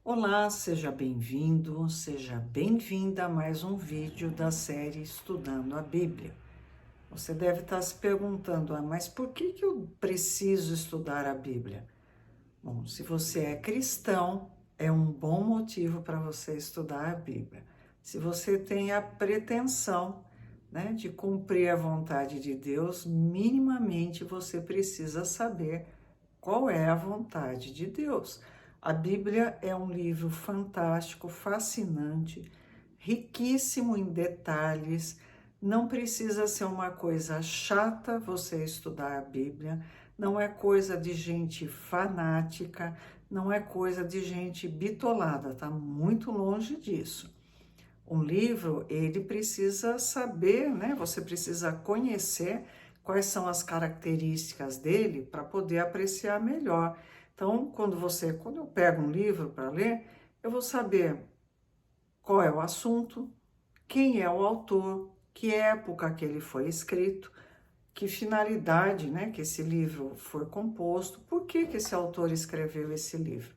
Olá, seja bem-vindo, seja bem-vinda a mais um vídeo da série Estudando a Bíblia. Você deve estar se perguntando, mas por que eu preciso estudar a Bíblia? Bom, se você é cristão, é um bom motivo para você estudar a Bíblia. Se você tem a pretensão, de cumprir a vontade de Deus, minimamente você precisa saber qual é a vontade de Deus. A Bíblia é um livro fantástico, fascinante, riquíssimo em detalhes. Não precisa ser uma coisa chata você estudar a Bíblia, não é coisa de gente fanática, não é coisa de gente bitolada, está muito longe disso. Um livro, ele precisa saber, Você precisa conhecer quais são as características dele para poder apreciar melhor. Então, quando eu pego um livro para ler, eu vou saber qual é o assunto, quem é o autor, que época que ele foi escrito, que finalidade, que esse livro foi composto, por que esse autor escreveu esse livro.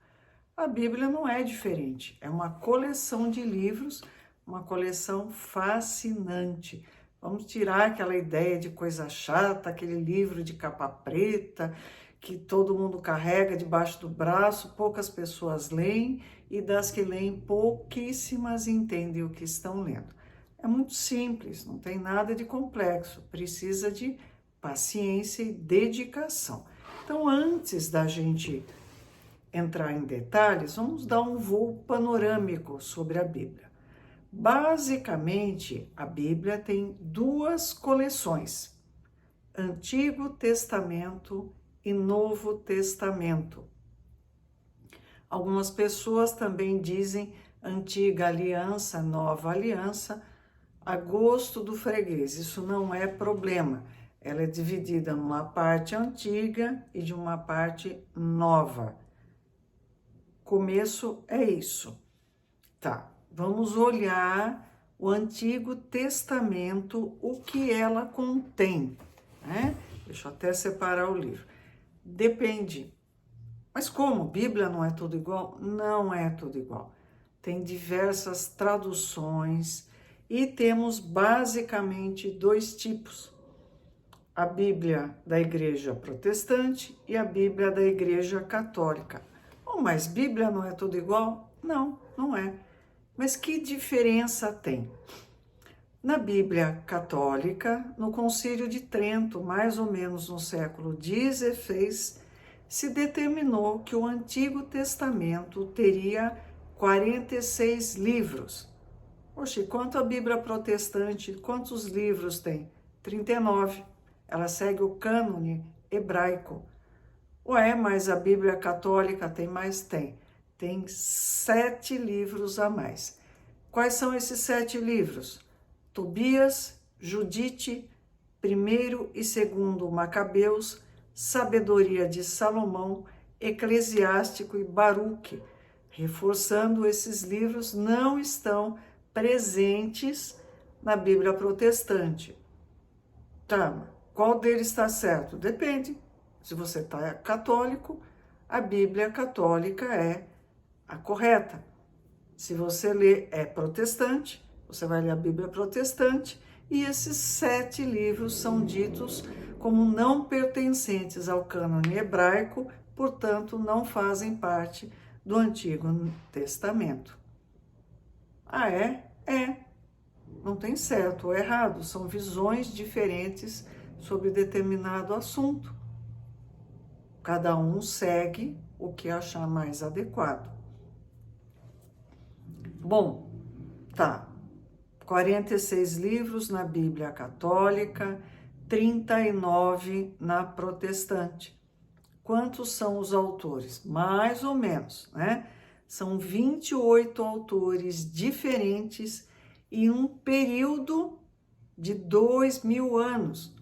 A Bíblia não é diferente, é uma coleção de livros, uma coleção fascinante. Vamos tirar aquela ideia de coisa chata, aquele livro de capa preta, que todo mundo carrega debaixo do braço, poucas pessoas leem, e das que leem, pouquíssimas entendem o que estão lendo. É muito simples, não tem nada de complexo, precisa de paciência e dedicação. Então, antes da gente entrar em detalhes, vamos dar um voo panorâmico sobre a Bíblia. Basicamente, a Bíblia tem duas coleções: Antigo Testamento e Novo Testamento. Algumas pessoas também dizem Antiga Aliança, Nova Aliança, a gosto do freguês. Isso não é problema. Ela é dividida numa parte antiga e de uma parte nova. Começo é isso. Tá, vamos olhar o Antigo Testamento, o que ela contém, Deixa eu até separar o livro. Depende. Mas como? Bíblia não é tudo igual? Não é tudo igual. Tem diversas traduções e temos basicamente dois tipos: a Bíblia da Igreja Protestante e a Bíblia da Igreja Católica. Oh, mas Bíblia não é tudo igual? Não, não é. Mas que diferença tem? Na Bíblia Católica, no Concílio de Trento, mais ou menos no século XVI, se determinou que o Antigo Testamento teria 46 livros. Oxe, quanto a Bíblia Protestante, quantos livros tem? 39. Ela segue o cânone hebraico. Ué, mas a Bíblia Católica tem mais? Tem. Tem 7 livros a mais. Quais são esses 7 livros? Tobias, Judite, primeiro e segundo Macabeus, Sabedoria de Salomão, Eclesiástico e Baruque. Reforçando, esses livros não estão presentes na Bíblia Protestante. Tá, qual deles está certo? Depende. Se você está católico, a Bíblia católica é a correta. Se você é protestante, você vai ler a Bíblia protestante, e esses 7 livros são ditos como não pertencentes ao cânone hebraico, portanto, não fazem parte do Antigo Testamento. Ah, é? É. Não tem certo ou errado, são visões diferentes sobre determinado assunto. Cada um segue o que achar mais adequado. Bom, tá. 46 livros na Bíblia Católica, 39 na Protestante. Quantos são os autores? Mais ou menos, São 28 autores diferentes em um período de 2000 anos.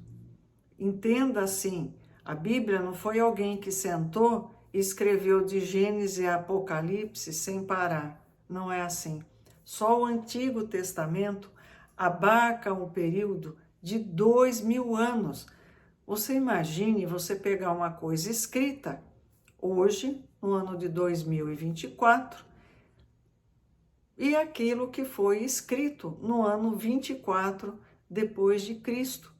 Entenda assim, a Bíblia não foi alguém que sentou e escreveu de Gênesis a Apocalipse sem parar. Não é assim. Só o Antigo Testamento abarca um período de 2000 anos. Você imagine você pegar uma coisa escrita hoje, no ano de 2024, e aquilo que foi escrito no ano 24 depois de Cristo.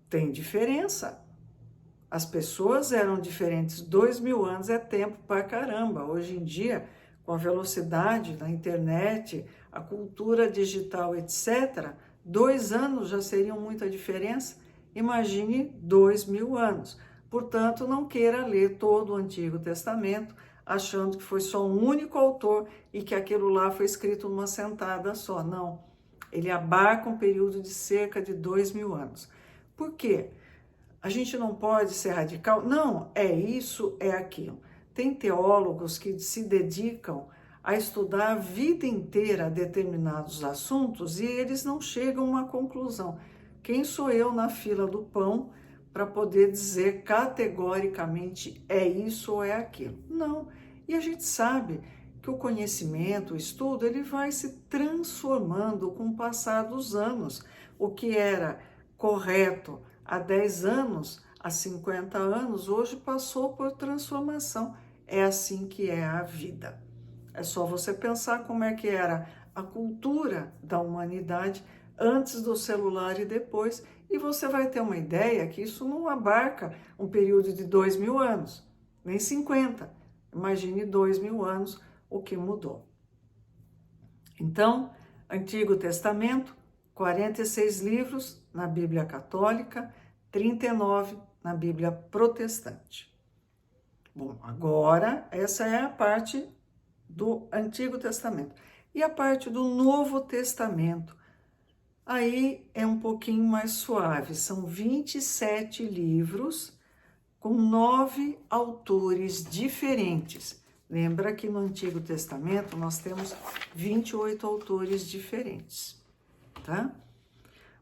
Tem diferença. As pessoas eram diferentes. 2000 anos é tempo pra caramba. Hoje em dia, com a velocidade da internet, a cultura digital, etc., 2 anos já seriam muita diferença. Imagine 2000 anos. Portanto, não queira ler todo o Antigo Testamento achando que foi só um único autor e que aquilo lá foi escrito numa sentada só. Não. Ele abarca um período de cerca de 2000 anos. Por quê? A gente não pode ser radical? Não, é isso, é aquilo. Tem teólogos que se dedicam a estudar a vida inteira determinados assuntos e eles não chegam a uma conclusão. Quem sou eu na fila do pão para poder dizer categoricamente é isso ou é aquilo? Não. E a gente sabe que o conhecimento, o estudo, ele vai se transformando com o passar dos anos. O que era correto há 10 anos, há 50 anos, hoje passou por transformação. É assim que é a vida. É só você pensar como é que era a cultura da humanidade antes do celular e depois, e você vai ter uma ideia que isso não abarca um período de 2000 anos, nem 50. Imagine 2000 anos, o que mudou. Então, Antigo Testamento, 46 livros na Bíblia Católica, 39 na Bíblia Protestante. Bom, agora essa é a parte do Antigo Testamento. E a parte do Novo Testamento, aí é um pouquinho mais suave. São 27 livros com 9 autores diferentes. Lembra que no Antigo Testamento nós temos 28 autores diferentes, tá?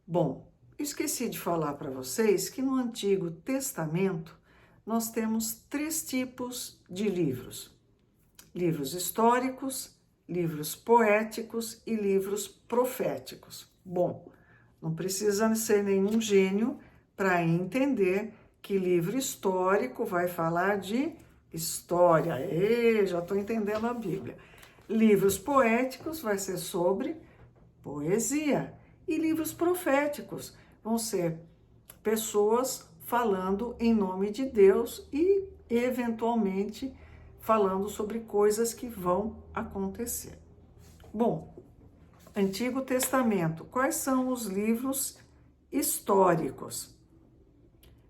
Bom, esqueci de falar para vocês que no Antigo Testamento nós temos 3 tipos de livros: livros históricos, livros poéticos e livros proféticos. Bom, não precisa ser nenhum gênio para entender que livro histórico vai falar de história. Já estou entendendo a Bíblia. Livros poéticos vai ser sobre poesia. E livros proféticos vão ser pessoas falando em nome de Deus e, eventualmente, falando sobre coisas que vão acontecer. Bom, Antigo Testamento, quais são os livros históricos?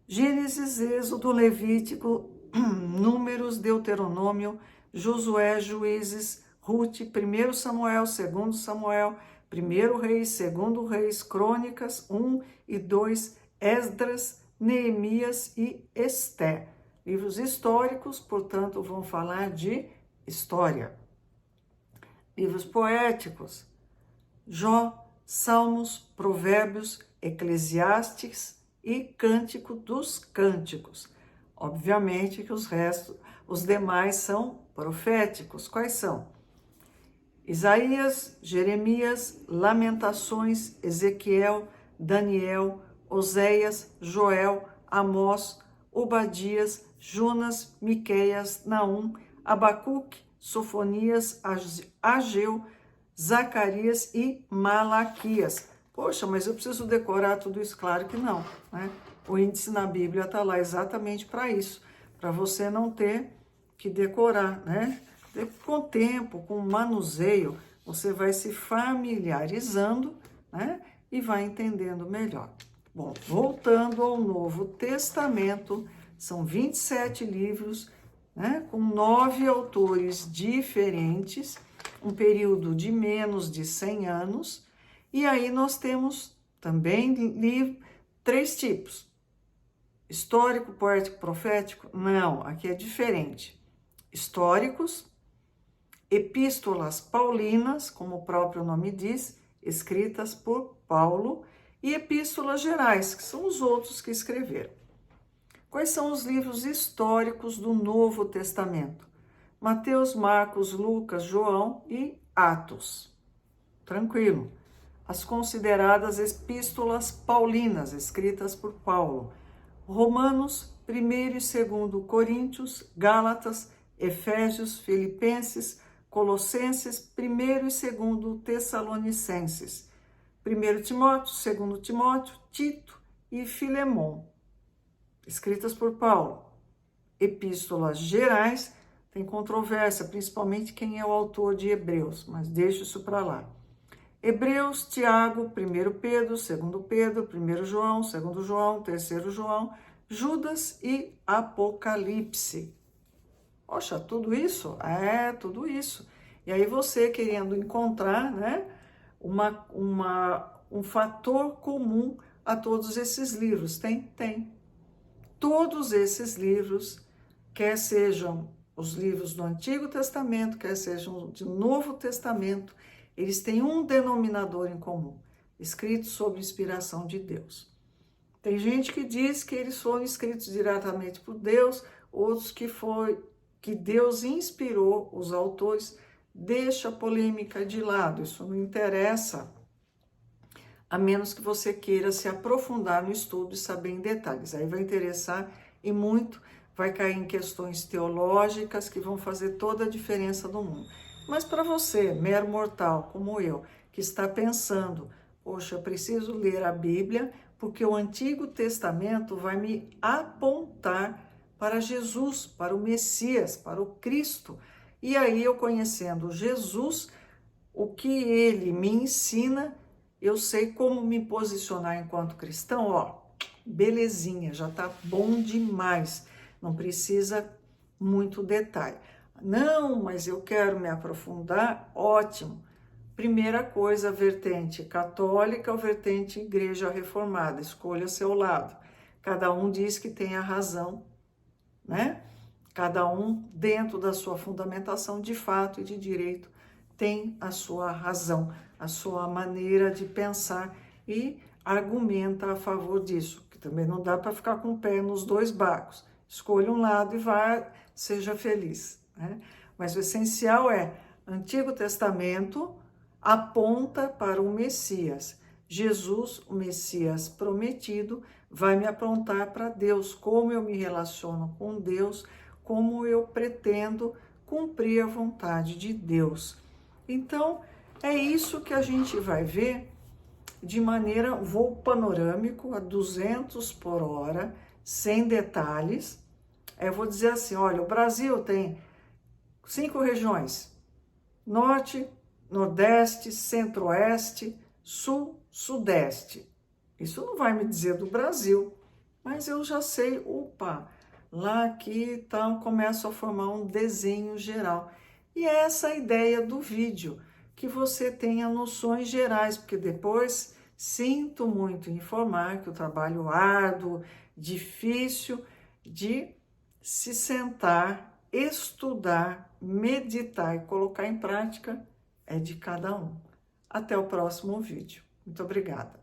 Gênesis, Êxodo, Levítico, Números, Deuteronômio, Josué, Juízes, Rute, 1 Samuel, 2 Samuel, 1 Reis, 2 Reis, Crônicas 1 e 2, Esdras, Neemias e Esté. Livros históricos, portanto, vão falar de história. Livros poéticos, Jó, Salmos, Provérbios, Eclesiastes e Cântico dos Cânticos. Obviamente que os demais são proféticos. Quais são? Isaías, Jeremias, Lamentações, Ezequiel, Daniel, Oséias, Joel, Amós, Obadias, Jonas, Miqueias, Naum, Abacuque, Sofonias, Ageu, Zacarias e Malaquias. Poxa, mas eu preciso decorar tudo isso? Claro que não, né? O índice na Bíblia está lá exatamente para isso, para você não ter que decorar, né? Com o tempo, com o manuseio, você vai se familiarizando, né? E vai entendendo melhor. Bom, voltando ao Novo Testamento, são 27 livros, né? Com 9 autores diferentes, um período de menos de 100 anos, e aí nós temos também 3 tipos. Histórico, poético, profético? Não, aqui é diferente. Históricos, epístolas paulinas, como o próprio nome diz, escritas por Paulo, e epístolas gerais, que são os outros que escreveram. Quais são os livros históricos do Novo Testamento? Mateus, Marcos, Lucas, João e Atos. Tranquilo. As consideradas epístolas paulinas, escritas por Paulo. Romanos, 1º e 2º Coríntios, Gálatas, Efésios, Filipenses, Colossenses, 1º e 2º Tessalonicenses, 1 Timóteo, 2 Timóteo, Tito e Filemon, escritas por Paulo. Epístolas gerais, tem controvérsia, principalmente quem é o autor de Hebreus, mas deixa isso para lá. Hebreus, Tiago, 1 Pedro, 2 Pedro, 1 João, 2 João, 3 João, Judas e Apocalipse. Poxa, tudo isso? É, tudo isso. E aí você querendo encontrar, né, um fator comum a todos esses livros. Tem. Todos esses livros, quer sejam os livros do Antigo Testamento, quer sejam do Novo Testamento, eles têm um denominador em comum, escritos sob inspiração de Deus. Tem gente que diz que eles foram escritos diretamente por Deus, outros que Deus inspirou os autores. Deixa a polêmica de lado, isso não interessa, a menos que você queira se aprofundar no estudo e saber em detalhes. Aí vai interessar e muito, vai cair em questões teológicas que vão fazer toda a diferença do mundo. Mas para você, mero mortal como eu, que está pensando, poxa, eu preciso ler a Bíblia porque o Antigo Testamento vai me apontar para Jesus, para o Messias, para o Cristo. E aí eu conhecendo Jesus, o que ele me ensina, eu sei como me posicionar enquanto cristão, ó, belezinha, já tá bom demais, não precisa muito detalhe. Não, mas eu quero me aprofundar, ótimo. Primeira coisa, vertente católica ou vertente igreja reformada, escolha seu lado. Cada um diz que tem a razão, né? Cada um, dentro da sua fundamentação de fato e de direito, tem a sua razão, a sua maneira de pensar e argumenta a favor disso, que também não dá para ficar com o pé nos dois barcos. Escolha um lado e vá, seja feliz, né? Mas o essencial é, Antigo Testamento aponta para o Messias. Jesus, o Messias prometido, vai me apontar para Deus, como eu me relaciono com Deus, como eu pretendo cumprir a vontade de Deus. Então, é isso que a gente vai ver de maneira voo panorâmico, a 200 por hora, sem detalhes. Eu vou dizer assim, olha, o Brasil tem 5 regiões, Norte, Nordeste, Centro-Oeste, Sul, Sudeste. Isso não vai me dizer do Brasil, mas eu já sei, opa, lá aqui então começo a formar um desenho geral. E é essa a ideia do vídeo, que você tenha noções gerais, porque depois sinto muito em informar que o trabalho árduo, difícil de se sentar, estudar, meditar e colocar em prática é de cada um. Até o próximo vídeo. Muito obrigada.